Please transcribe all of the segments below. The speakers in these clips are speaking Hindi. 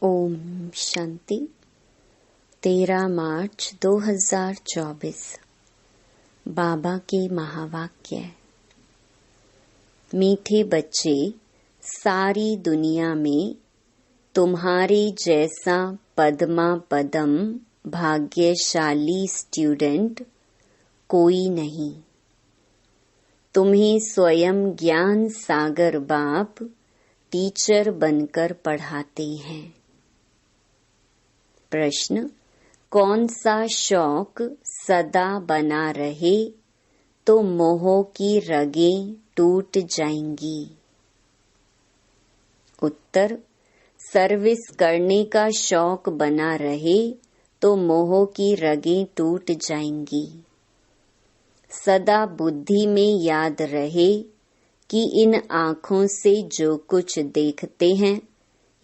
ओम शांति। 13 मार्च 2024। बाबा के महावाक्य। मीठे बच्चे, सारी दुनिया में तुम्हारे जैसा पद्मा पदम भाग्यशाली स्टूडेंट कोई नहीं। तुम्हें स्वयं ज्ञान सागर बाप टीचर बनकर पढ़ाते हैं। प्रश्न: कौन सा शौक सदा बना रहे तो मोह की रगें टूट जाएंगी? उत्तर: सर्विस करने का शौक बना रहे तो मोह की रगें टूट जाएंगी। सदा बुद्धि में याद रहे कि इन आँखों से जो कुछ देखते हैं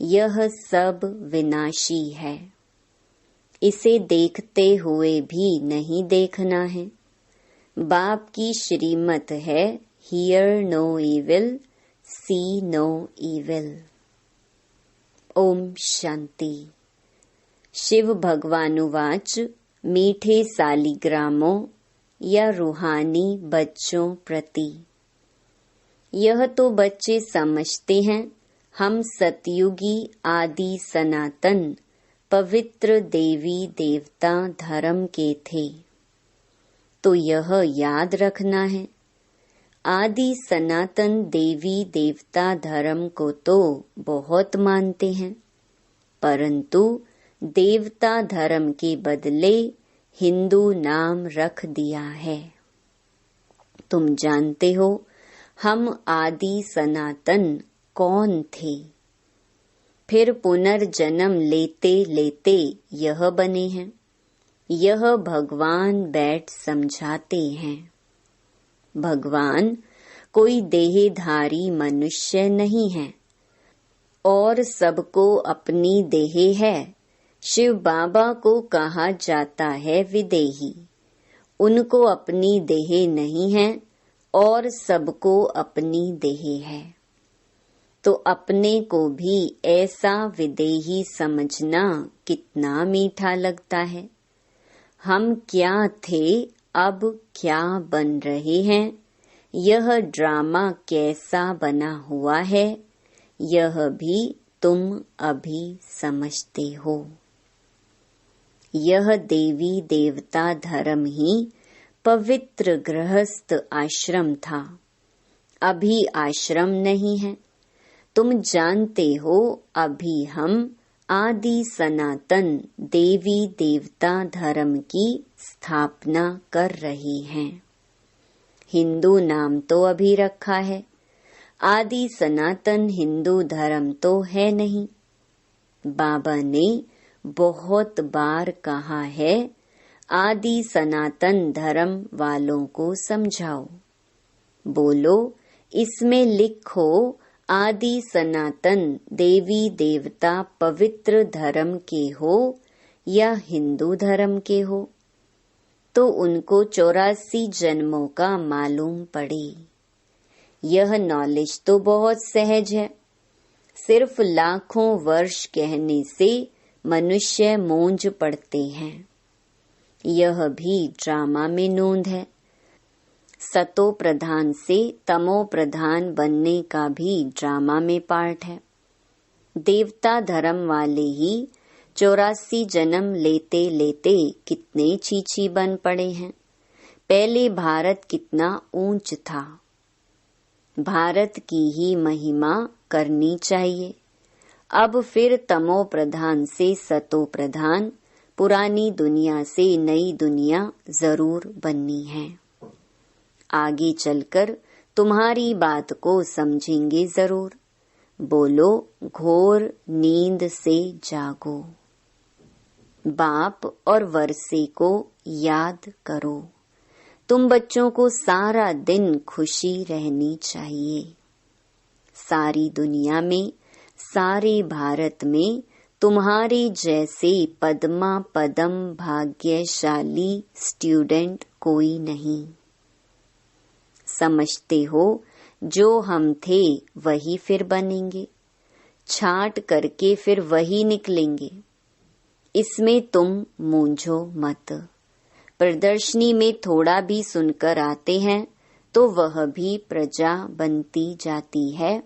यह सब विनाशी है। इसे देखते हुए भी नहीं देखना है। बाप की श्रीमत है, hear no evil, see no evil. ओम शांति। शिव भगवानुवाच। मीठे सालिग्रामों या रूहानी बच्चों प्रति। यह तो बच्चे समझते हैं हम सतयुगी आदि सनातन पवित्र देवी देवता धर्म के थे। तो यह याद रखना है, आदि सनातन देवी देवता धर्म को तो बहुत मानते हैं, परंतु देवता धर्म के बदले हिंदू नाम रख दिया है। तुम जानते हो हम आदि सनातन कौन थे? फिर पुनर्जन्म लेते लेते यह बने हैं। यह भगवान बैठ समझाते हैं। भगवान कोई देहधारी मनुष्य नहीं है और सबको अपनी देह है। शिव बाबा को कहा जाता है विदेही। उनको अपनी देह नहीं है और सबको अपनी देह है। तो अपने को भी ऐसा विदेही समझना कितना मीठा लगता है। हम क्या थे, अब क्या बन रहे हैं, यह ड्रामा कैसा बना हुआ है, यह भी तुम अभी समझते हो। यह देवी देवता धर्म ही पवित्र गृहस्थ आश्रम था। अभी आश्रम नहीं है। तुम जानते हो अभी हम आदि सनातन देवी देवता धर्म की स्थापना कर रहे हैं। हिंदू नाम तो अभी रखा है, आदि सनातन हिंदू धर्म तो है नहीं। बाबा ने बहुत बार कहा है, आदि सनातन धर्म वालों को समझाओ। बोलो, इसमें लिखो आदि सनातन देवी देवता पवित्र धर्म के हो या हिंदू धर्म के हो, तो उनको 84 जन्मों का मालूम पड़े। यह नॉलेज तो बहुत सहज है। सिर्फ लाखों वर्ष कहने से मनुष्य मूंझ पड़ते हैं। यह भी ड्रामा में नोंद है। सतो प्रधान से तमो प्रधान बनने का भी ड्रामा में पार्ट है। देवता धर्म वाले ही 84 जन्म लेते लेते कितने चीची बन पड़े हैं। पहले भारत कितना ऊंच था। भारत की ही महिमा करनी चाहिए। अब फिर तमो प्रधान से सतो प्रधान, पुरानी दुनिया से नई दुनिया जरूर बननी है। आगे चलकर तुम्हारी बात को समझेंगे जरूर। बोलो, घोर नींद से जागो। बाप और वर्षे को याद करो। तुम बच्चों को सारा दिन खुशी रहनी चाहिए। सारी दुनिया में, सारे भारत में तुम्हारे जैसे पद्मा पदम भाग्यशाली स्टूडेंट कोई नहीं। समझते हो जो हम थे वही फिर बनेंगे। छांट करके फिर वही निकलेंगे। इसमें तुम मूंझो मत। प्रदर्शनी में थोड़ा भी सुनकर आते हैं तो वह भी प्रजा बनती जाती है,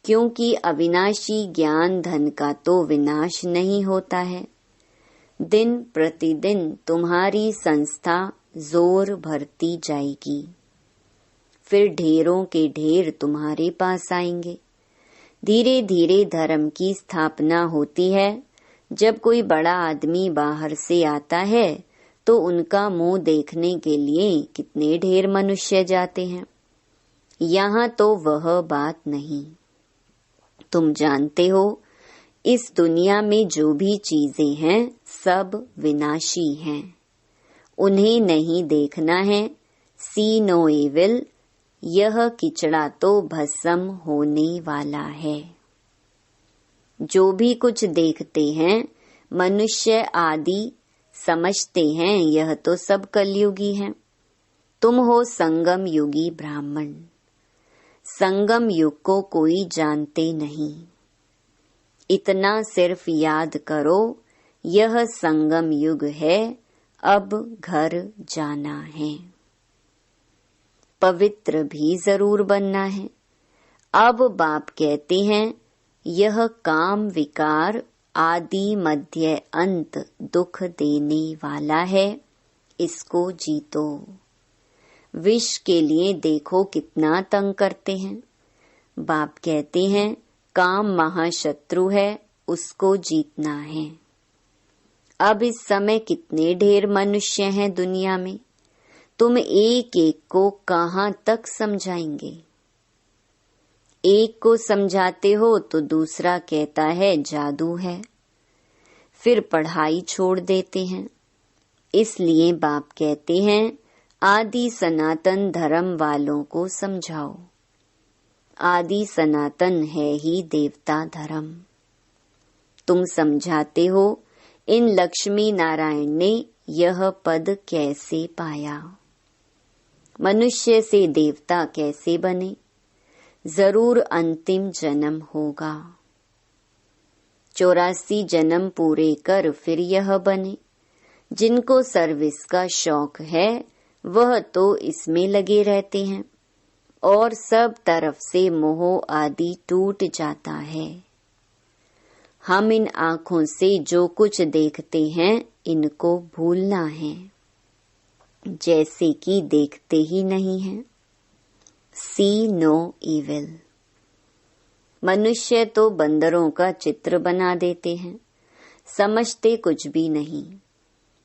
क्योंकि अविनाशी ज्ञान धन का तो विनाश नहीं होता है। दिन प्रतिदिन तुम्हारी संस्था जोर भरती जाएगी, फिर ढेरों के ढेर तुम्हारे पास आएंगे। धीरे धीरे धर्म की स्थापना होती है। जब कोई बड़ा आदमी बाहर से आता है तो उनका मुंह देखने के लिए कितने ढेर मनुष्य जाते हैं। यहाँ तो वह बात नहीं। तुम जानते हो, इस दुनिया में जो भी चीजें हैं सब विनाशी हैं। उन्हें नहीं देखना है। सी नो एविल, यह किचड़ा तो भस्म होने वाला है। जो भी कुछ देखते हैं मनुष्य आदि समझते हैं यह तो सब कलयुगी है। तुम हो संगम युगी ब्राह्मण। संगम युग को कोई जानते नहीं। इतना सिर्फ याद करो, यह संगम युग है, अब घर जाना है। पवित्र भी जरूर बनना है। अब बाप कहते हैं, यह काम विकार आदि मध्य अंत दुख देने वाला है, इसको जीतो। विष के लिए देखो कितना तंग करते हैं। बाप कहते हैं, काम महाशत्रु है, उसको जीतना है। अब इस समय कितने ढेर मनुष्य हैं दुनिया में, तुम एक एक को कहाँ तक समझाएंगे। एक को समझाते हो तो दूसरा कहता है जादू है, फिर पढ़ाई छोड़ देते हैं। इसलिए बाप कहते हैं, आदि सनातन धर्म वालों को समझाओ। आदि सनातन है ही देवता धर्म। तुम समझाते हो, इन लक्ष्मी नारायण ने यह पद कैसे पाया, मनुष्य से देवता कैसे बने। जरूर अंतिम जन्म होगा। 84 जन्म पूरे कर फिर यह बने। जिनको सर्विस का शौक है वह तो इसमें लगे रहते हैं और सब तरफ से मोह आदि टूट जाता है। हम इन आँखों से जो कुछ देखते हैं इनको भूलना है, जैसे कि देखते ही नहीं हैं। सी नो इविल। मनुष्य तो बंदरों का चित्र बना देते हैं, समझते कुछ भी नहीं।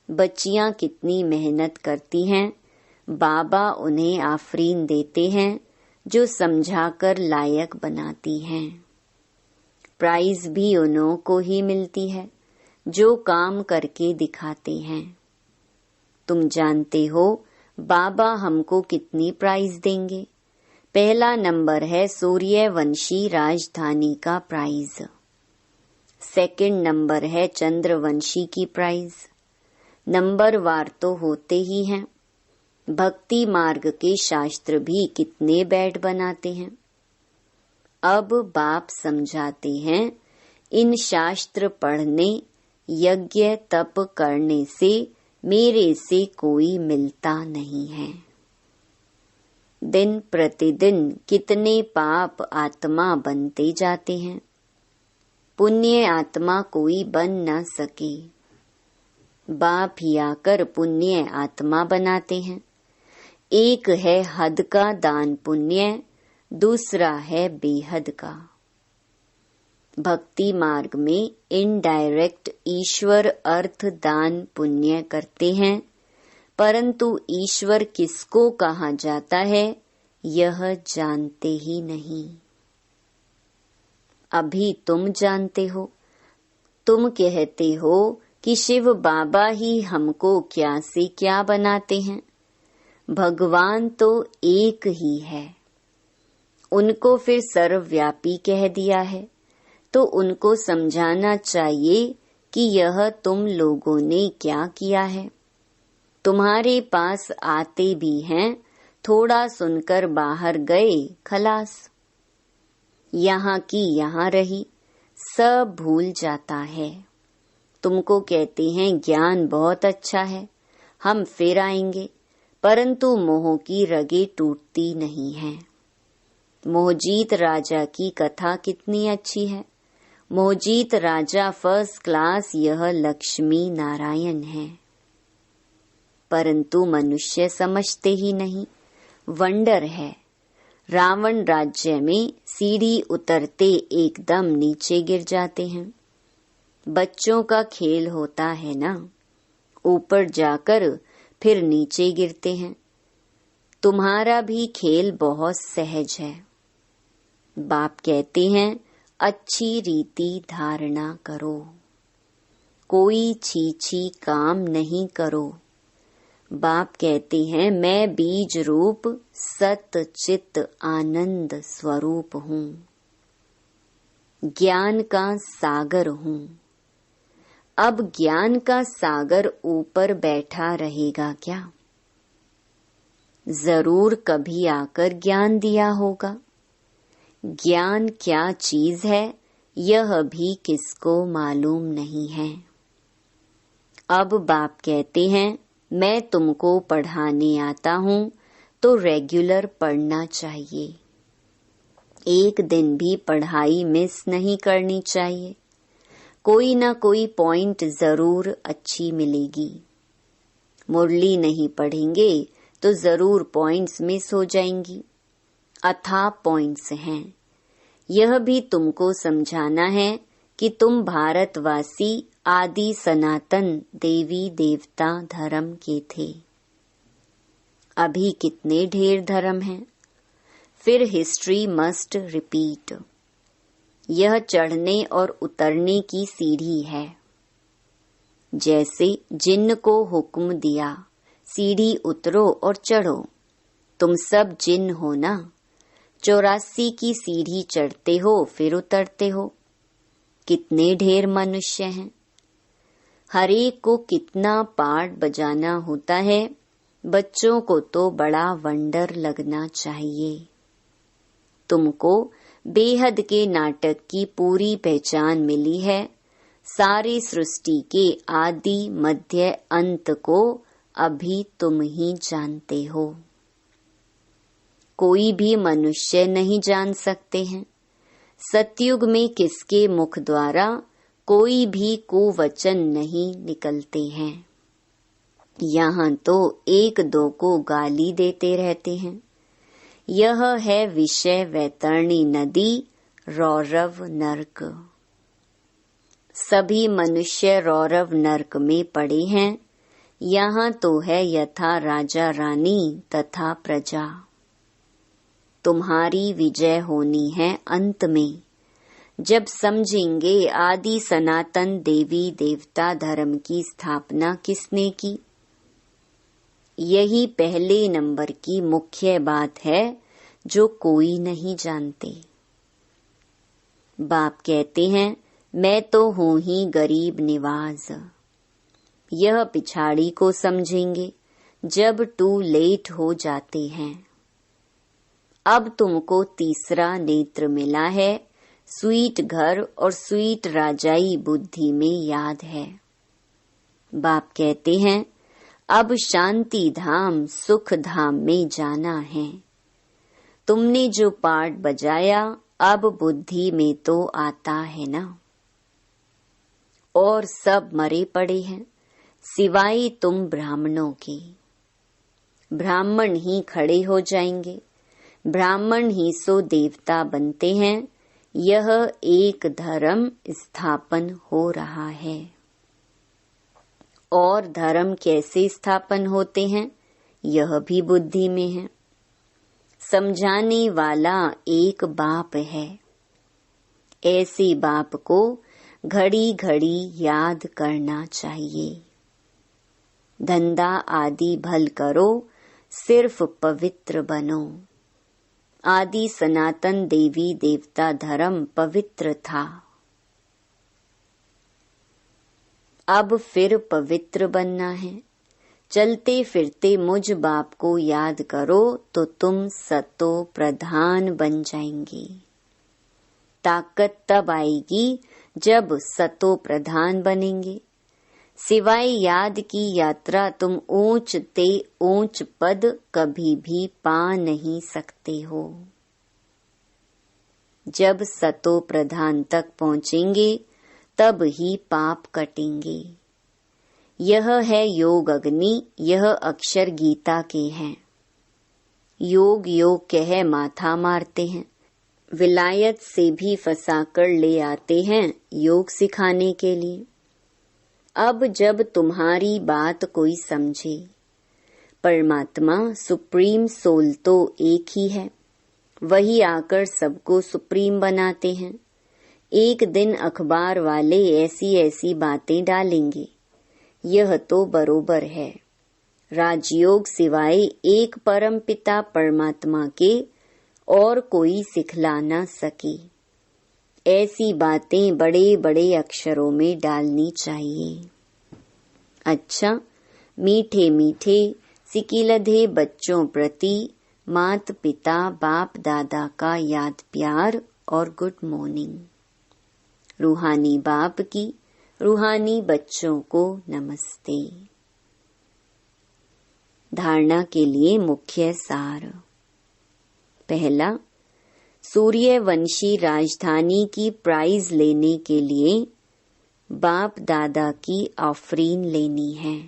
बच्चियां कितनी मेहनत करती हैं, बाबा उन्हें आफरीन देते हैं जो समझाकर लायक बनाती हैं। प्राइज भी उन्हों को ही मिलती है जो काम करके दिखाते हैं। तुम जानते हो बाबा हमको कितनी प्राइज देंगे। पहला नंबर है सूर्यवंशी राजधानी का प्राइज। सेकंड नंबर है चंद्रवंशी की प्राइज। नंबर वार तो होते ही हैं। भक्ति मार्ग के शास्त्र भी कितने बैठ बनाते हैं। अब बाप समझाते हैं, इन शास्त्र पढ़ने यज्ञ तप करने से मेरे से कोई मिलता नहीं है। दिन प्रतिदिन कितने पाप आत्मा बनते जाते हैं, पुण्य आत्मा कोई बन न सके। बाप ही आकर पुण्य आत्मा बनाते हैं। एक है हद का दान पुण्य, दूसरा है बेहद का। भक्ति मार्ग में इनडायरेक्ट ईश्वर अर्थ दान पुण्य करते हैं, परंतु ईश्वर किसको कहा जाता है यह जानते ही नहीं। अभी तुम जानते हो। तुम कहते हो कि शिव बाबा ही हमको क्या से क्या बनाते हैं। भगवान तो एक ही है। उनको फिर सर्वव्यापी कह दिया है, तो उनको समझाना चाहिए कि यह तुम लोगों ने क्या किया है। तुम्हारे पास आते भी हैं, थोड़ा सुनकर बाहर गए, खलास। यहाँ की यहाँ रही, सब भूल जाता है। तुमको कहते हैं ज्ञान बहुत अच्छा है, हम फिर आएंगे, परंतु मोह की रगें टूटती नहीं हैं। मोहजीत राजा की कथा कितनी अच्छी है। मोहजीत राजा फर्स्ट क्लास, यह लक्ष्मी नारायण है, परंतु मनुष्य समझते ही नहीं। वंडर है, रावण राज्य में सीढ़ी उतरते एकदम नीचे गिर जाते हैं। बच्चों का खेल होता है ना, ऊपर जाकर फिर नीचे गिरते हैं। तुम्हारा भी खेल बहुत सहज है। बाप कहते हैं अच्छी रीति धारणा करो, कोई छीछी काम नहीं करो। बाप कहते हैं मैं बीज रूप सत चित आनंद स्वरूप हूँ, ज्ञान का सागर हूँ। अब ज्ञान का सागर ऊपर बैठा रहेगा क्या? जरूर कभी आकर ज्ञान दिया होगा। ज्ञान क्या चीज है यह भी किसको मालूम नहीं है। अब बाप कहते हैं मैं तुमको पढ़ाने आता हूँ तो रेगुलर पढ़ना चाहिए, एक दिन भी पढ़ाई मिस नहीं करनी चाहिए। कोई ना कोई पॉइंट जरूर अच्छी मिलेगी। मुरली नहीं पढ़ेंगे तो जरूर पॉइंट्स मिस हो जाएंगी। अथाह पॉइंट्स हैं। यह भी तुमको समझाना है कि तुम भारतवासी आदि सनातन देवी देवता धर्म के थे। अभी कितने ढेर धर्म हैं। फिर हिस्ट्री मस्ट रिपीट। यह चढ़ने और उतरने की सीढ़ी है। जैसे जिन्न को हुक्म दिया सीढ़ी उतरो और चढ़ो, तुम सब जिन्न हो ना। 84 की सीढ़ी चढ़ते हो फिर उतरते हो। कितने ढेर मनुष्य हैं। हरेक को कितना पार्ट बजाना होता है। बच्चों को तो बड़ा वंडर लगना चाहिए। तुमको बेहद के नाटक की पूरी पहचान मिली है। सारी सृष्टि के आदि मध्य अंत को अभी तुम ही जानते हो। कोई भी मनुष्य नहीं जान सकते हैं। सतयुग में किसके मुख द्वारा कोई भी कुवचन नहीं निकलते हैं। यहाँ तो एक दो को गाली देते रहते हैं। यह है विषय वैतरणी नदी, रौरव नर्क। सभी मनुष्य रौरव नर्क में पड़े हैं। यहाँ तो है यथा राजा रानी तथा प्रजा। तुम्हारी विजय होनी है अंत में, जब समझेंगे आदि सनातन देवी देवता धर्म की स्थापना किसने की। यही पहले नंबर की मुख्य बात है जो कोई नहीं जानते। बाप कहते हैं मैं तो हूँ ही गरीब निवाज। यह पिछाड़ी को समझेंगे जब टू लेट हो जाते हैं। अब तुमको तीसरा नेत्र मिला है। स्वीट घर और स्वीट राजाई बुद्धि में याद है। बाप कहते हैं अब शांति धाम सुख धाम में जाना है। तुमने जो पार्ट बजाया अब बुद्धि में तो आता है ना। और सब मरे पड़े हैं सिवाय तुम ब्राह्मणों के। ब्राह्मण ही खड़े हो जाएंगे। ब्राह्मण ही सो देवता बनते हैं। यह एक धर्म स्थापन हो रहा है। और धर्म कैसे स्थापन होते हैं यह भी बुद्धि में है। समझाने वाला एक बाप है। ऐसे बाप को घड़ी घड़ी याद करना चाहिए। धंधा आदि भल करो, सिर्फ पवित्र बनो। आदि सनातन देवी देवता धर्म पवित्र था। अब फिर पवित्र बनना है। चलते फिरते मुझ बाप को याद करो तो तुम सतो प्रधान बन जाएंगे। ताकत तब आएगी जब सतो प्रधान बनेंगे। सिवाय याद की यात्रा तुम ऊंच ते ऊंच पद कभी भी पा नहीं सकते हो। जब सतो प्रधान तक पहुंचेंगे तब ही पाप कटेंगे। यह है योग अग्नि, यह अक्षर गीता के हैं। योग योग कह माथा मारते हैं, विलायत से भी फंसाकर ले आते हैं योग सिखाने के लिए। अब जब तुम्हारी बात कोई समझे, परमात्मा सुप्रीम सोल तो एक ही है, वही आकर सबको सुप्रीम बनाते हैं। एक दिन अखबार वाले ऐसी ऐसी बातें डालेंगे, यह तो बरोबर है। राजयोग सिवाय एक परम पिता परमात्मा के और कोई सिखला न सके। ऐसी बातें बड़े बड़े अक्षरों में डालनी चाहिए। अच्छा, मीठे मीठे सिकिलधे बच्चों प्रति मात पिता बाप दादा का याद प्यार और गुड मॉर्निंग। रूहानी बाप की रूहानी बच्चों को नमस्ते। धारणा के लिए मुख्य सार। पहला, सूर्यवंशी राजधानी की प्राइज लेने के लिए बाप दादा की ऑफरीन लेनी है,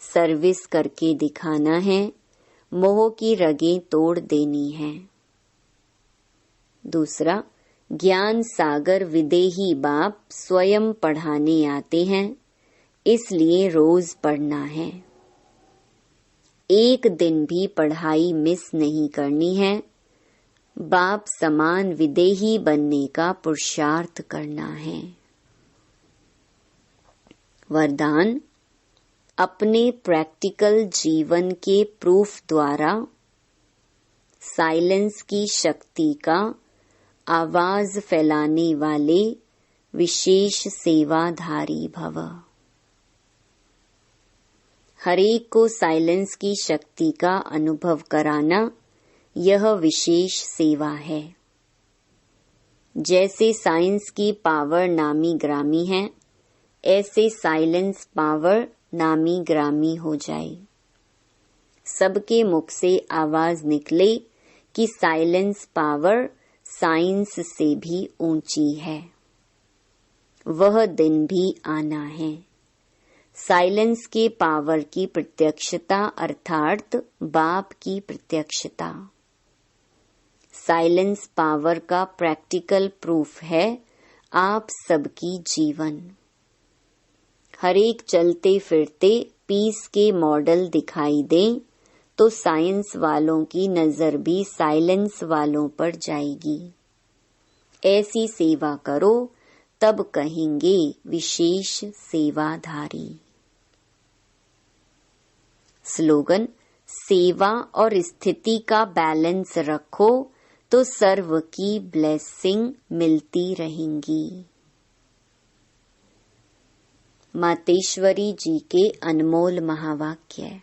सर्विस करके दिखाना है, मोह की रगें तोड़ देनी है। दूसरा, ज्ञान सागर विदेही बाप स्वयं पढ़ाने आते हैं, इसलिए रोज पढ़ना है। एक दिन भी पढ़ाई मिस नहीं करनी है। बाप समान विदेही बनने का पुरुषार्थ करना है। वरदान, अपने प्रैक्टिकल जीवन के प्रूफ द्वारा साइलेंस की शक्ति का आवाज फैलाने वाले विशेष सेवाधारी भव। हरेक को साइलेंस की शक्ति का अनुभव कराना यह विशेष सेवा है। जैसे साइंस की पावर नामी ग्रामी है, ऐसे साइलेंस पावर नामी ग्रामी हो जाए। सबके मुख से आवाज निकले कि साइलेंस पावर साइंस से भी ऊंची है। वह दिन भी आना है। साइलेंस के पावर की प्रत्यक्षता अर्थात बाप की प्रत्यक्षता। साइलेंस पावर का प्रैक्टिकल प्रूफ है आप सबकी जीवन। हरेक चलते फिरते पीस के मॉडल दिखाई दें तो साइंस वालों की नजर भी साइलेंस वालों पर जाएगी। ऐसी सेवा करो तब कहेंगे विशेष सेवाधारी। स्लोगन, सेवा और स्थिति का बैलेंस रखो तो सर्व की ब्लेसिंग मिलती रहेंगी। मातेश्वरी जी के अनमोल महावाक्य।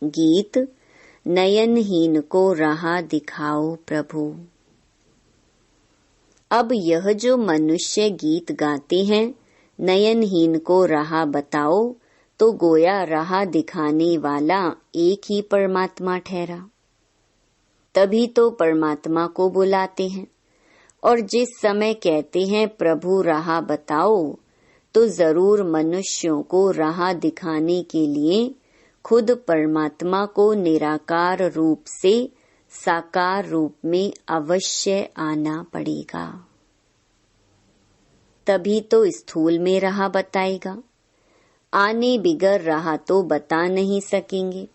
गीत, नयनहीन को राह दिखाओ प्रभु। अब यह जो मनुष्य गीत गाते हैं, नयनहीन को राह बताओ, तो गोया राह दिखाने वाला एक ही परमात्मा ठहरा। तभी तो परमात्मा को बुलाते हैं। और जिस समय कहते हैं प्रभु राह बताओ, तो जरूर मनुष्यों को राह दिखाने के लिए खुद परमात्मा को निराकार रूप से साकार रूप में अवश्य आना पड़ेगा। तभी तो स्थूल में राह बताएगा। आने बिगर राह तो बता नहीं सकेंगे।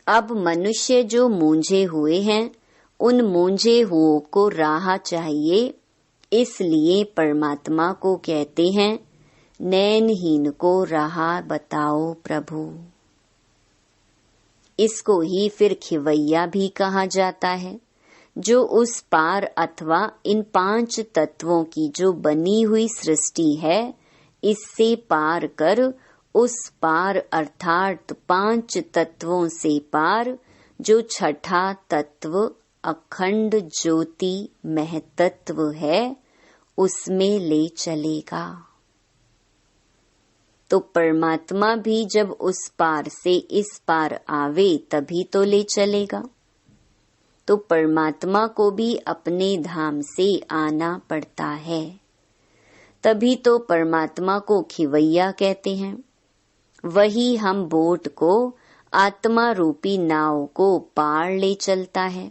अब मनुष्य जो मूंझे हुए हैं, उन मूंझे हुओं को राह चाहिए, इसलिए परमात्मा को कहते हैं नैनहीन को राह बताओ प्रभु। इसको ही फिर खिवैया भी कहा जाता है, जो उस पार अथवा इन 5 तत्वों की जो बनी हुई सृष्टि है, इससे पार कर उस पार अर्थात 5 तत्वों से पार जो छठा तत्व अखंड ज्योति महतत्व है उसमें ले चलेगा। तो परमात्मा भी जब उस पार से इस पार आवे तभी तो ले चलेगा। तो परमात्मा को भी अपने धाम से आना पड़ता है, तभी तो परमात्मा को खिवैया कहते हैं। वही हम बोट को, आत्मा रूपी नाव को पार ले चलता है।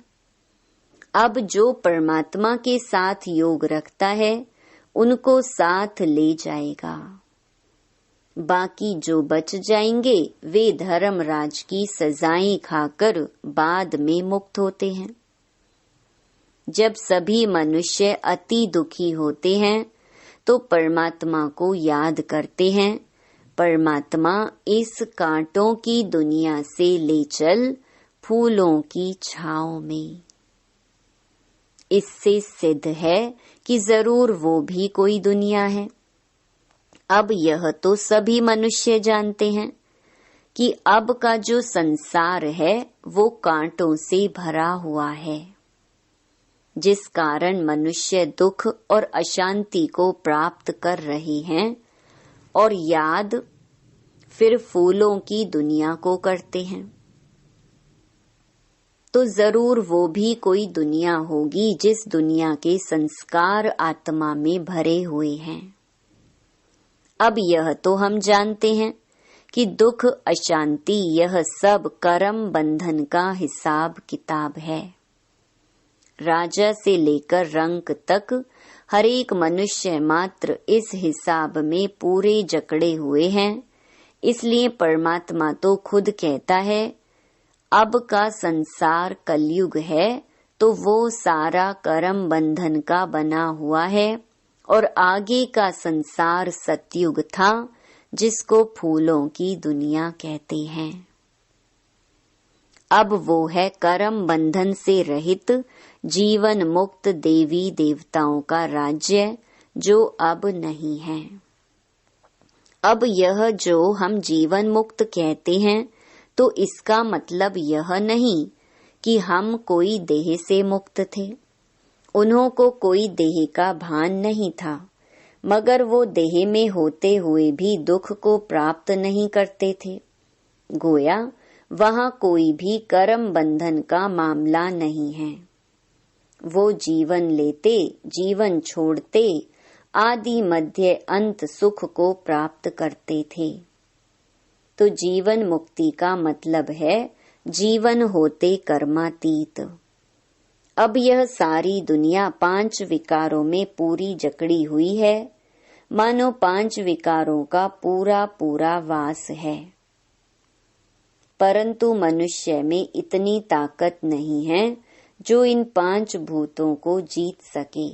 अब जो परमात्मा के साथ योग रखता है उनको साथ ले जाएगा। बाकी जो बच जाएंगे वे धर्मराज की सजाएं खाकर बाद में मुक्त होते हैं। जब सभी मनुष्य अति दुखी होते हैं तो परमात्मा को याद करते हैं, परमात्मा इस कांटों की दुनिया से ले चल फूलों की छांव में। इससे सिद्ध है कि जरूर वो भी कोई दुनिया है। अब यह तो सभी मनुष्य जानते हैं कि अब का जो संसार है वो कांटों से भरा हुआ है, जिस कारण मनुष्य दुख और अशांति को प्राप्त कर रहे हैं और याद फिर फूलों की दुनिया को करते हैं। तो जरूर वो भी कोई दुनिया होगी जिस दुनिया के संस्कार आत्मा में भरे हुए हैं। अब यह तो हम जानते हैं कि दुख अशांति यह सब कर्म बंधन का हिसाब किताब है। राजा से लेकर रंक तक हर एक मनुष्य मात्र इस हिसाब में पूरे जकड़े हुए हैं। इसलिए परमात्मा तो खुद कहता है अब का संसार कलयुग है तो वो सारा कर्म बंधन का बना हुआ है और आगे का संसार सतयुग था जिसको फूलों की दुनिया कहते हैं। अब वो है कर्म बंधन से रहित जीवन मुक्त देवी देवताओं का राज्य जो अब नहीं है। अब यह जो हम जीवन मुक्त कहते हैं तो इसका मतलब यह नहीं कि हम कोई देह से मुक्त थे। उन्हों को कोई देह का भान नहीं था, मगर वो देह में होते हुए भी दुख को प्राप्त नहीं करते थे। गोया वहाँ कोई भी कर्म बंधन का मामला नहीं है। वो जीवन लेते, जीवन छोड़ते, आदि मध्य अंत सुख को प्राप्त करते थे। तो जीवन मुक्ति का मतलब है जीवन होते कर्मातीत। अब यह सारी दुनिया 5 विकारों में पूरी जकड़ी हुई है, मानो 5 विकारों का पूरा पूरा वास है। परंतु मनुष्य में इतनी ताकत नहीं है जो इन 5 भूतों को जीत सके।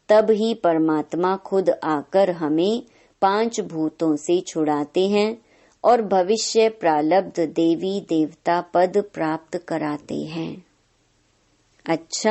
तब ही परमात्मा खुद आकर हमें 5 भूतों से छुड़ाते हैं और भविष्य प्रारब्ध देवी देवता पद प्राप्त कराते हैं। अच्छा।